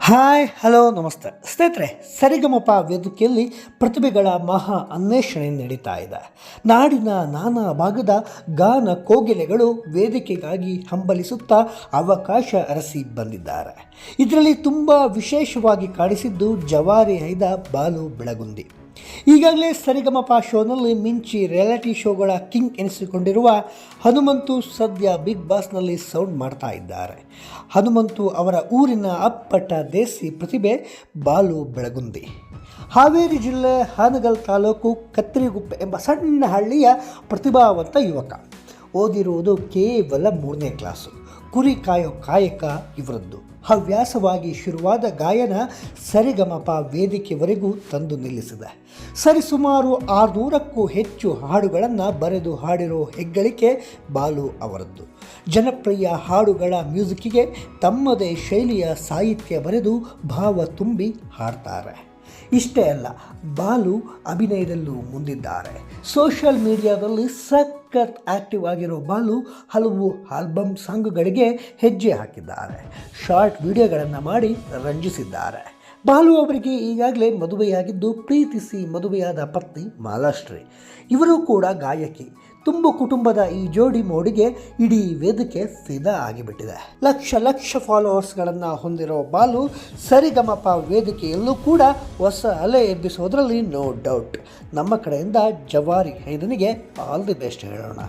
Hi hello ನಮಸ್ತೆ ಸ್ನೇಹಿತರೆ, ಸರಿಗಮಪ ವೇದಿಕೆಯಲ್ಲಿ ಪ್ರತಿಭೆಗಳ ಮಹಾ ಅನ್ವೇಷಣೆ ನಡೀತಾ ಇದೆ. ನಾಡಿನ ನಾನಾ ಭಾಗದ ಗಾನ ಕೋಗಿಲೆಗಳು ವೇದಿಕೆಗಾಗಿ ಹಂಬಲಿಸುತ್ತಾ ಅವಕಾಶ ಅರಸಿ ಬಂದಿದ್ದಾರೆ. ಇದರಲ್ಲಿ ತುಂಬ ವಿಶೇಷವಾಗಿ ಕಾಣಿಸಿದ್ದು ಜವಾರಿ ಐದ ಬಾಲು ಬೆಳಗುಂದಿ. ಈಗಾಗಲೇ ಸರಿಗಮಪ ಶೋನಲ್ಲಿ ಮಿಂಚಿ ರಿಯಾಲಿಟಿ ಶೋಗಳ ಕಿಂಗ್ ಎನಿಸಿಕೊಂಡಿರುವ ಹನುಮಂತು ಸದ್ಯ ಬಿಗ್ ಬಾಸ್ನಲ್ಲಿ ಸೌಂಡ್ ಮಾಡ್ತಾ ಇದ್ದಾರೆ. ಹನುಮಂತು ಅವರ ಊರಿನ ಅಪ್ಪಟ ದೇಸಿ ಪ್ರತಿಭೆ ಬಾಲು ಬೆಳಗುಂದಿ. ಹಾವೇರಿ ಜಿಲ್ಲೆ ಹಾನಗಲ್ ತಾಲೂಕು ಕತ್ತರಿಗುಪ್ಪೆ ಎಂಬ ಸಣ್ಣ ಹಳ್ಳಿಯ ಪ್ರತಿಭಾವಂತ ಯುವಕ. ಓದಿರುವುದು ಕೇವಲ 3ನೇ ಕ್ಲಾಸು. ಕುರಿ ಕಾಯೋ ಕಾಯಕ ಇವರದ್ದು. ಹವ್ಯಾಸವಾಗಿ ಶುರುವಾದ ಗಾಯನ ಸರಿಗಮಪ ವೇದಿಕೆವರೆಗೂ ತಂದು ನಿಲ್ಲಿಸಿದೆ. ಸರಿಸುಮಾರು 600ಕ್ಕೂ ಹೆಚ್ಚು ಹಾಡುಗಳನ್ನು ಬರೆದು ಹಾಡಿರೋ ಹೆಗ್ಗಳಿಕೆ ಬಾಲು ಅವರದ್ದು. ಜನಪ್ರಿಯ ಹಾಡುಗಳ ಮ್ಯೂಸಿಕ್ಕಿಗೆ ತಮ್ಮದೇ ಶೈಲಿಯ ಸಾಹಿತ್ಯ ಬರೆದು ಭಾವ ತುಂಬಿ ಹಾಡ್ತಾರೆ. ಇಷ್ಟೇ ಅಲ್ಲ, ಬಾಲು ಅಭಿನಯದಲ್ಲೂ ಮುಂದಿದ್ದಾರೆ. ಸೋಷಿಯಲ್ ಮೀಡಿಯಾದಲ್ಲಿ ಸಖತ್ ಆ್ಯಕ್ಟಿವ್ ಆಗಿರೋ ಬಾಲು ಹಲವು ಆಲ್ಬಮ್ ಸಾಂಗ್ಗಳಿಗೆ ಹೆಜ್ಜೆ ಹಾಕಿದ್ದಾರೆ. ಶಾರ್ಟ್ ವಿಡಿಯೋಗಳನ್ನು ಮಾಡಿ ರಂಜಿಸಿದ್ದಾರೆ. ಬಾಲು ಅವರಿಗೆ ಈಗಾಗಲೇ ಮದುವೆಯಾಗಿದ್ದು, ಪ್ರೀತಿಸಿ ಮದುವೆಯಾದ ಪತ್ನಿ ಮಾಲಾಶ್ರೀ. ಇವರು ಕೂಡ ಗಾಯಕಿ. ತುಂಬು ಕುಟುಂಬದ ಈ ಜೋಡಿ ಮೋಡಿಗೆ ಇಡೀ ವೇದಿಕೆ ಫಿದಾ ಆಗಿಬಿಟ್ಟಿದೆ. ಲಕ್ಷ ಫಾಲೋವರ್ಸ್ಗಳನ್ನು ಹೊಂದಿರೋ ಬಾಲು ಸರಿಗಮಪ ವೇದಿಕೆಯಲ್ಲೂ ಕೂಡ ಹೊಸ ಅಲೆ ಎಬ್ಬಿಸೋದ್ರಲ್ಲಿ ನೋ ಡೌಟ್. ನಮ್ಮ ಕಡೆಯಿಂದ ಜವಾರಿ ಐದನಿಗೆ ಆಲ್ ದಿ ಬೆಸ್ಟ್ ಹೇಳೋಣ.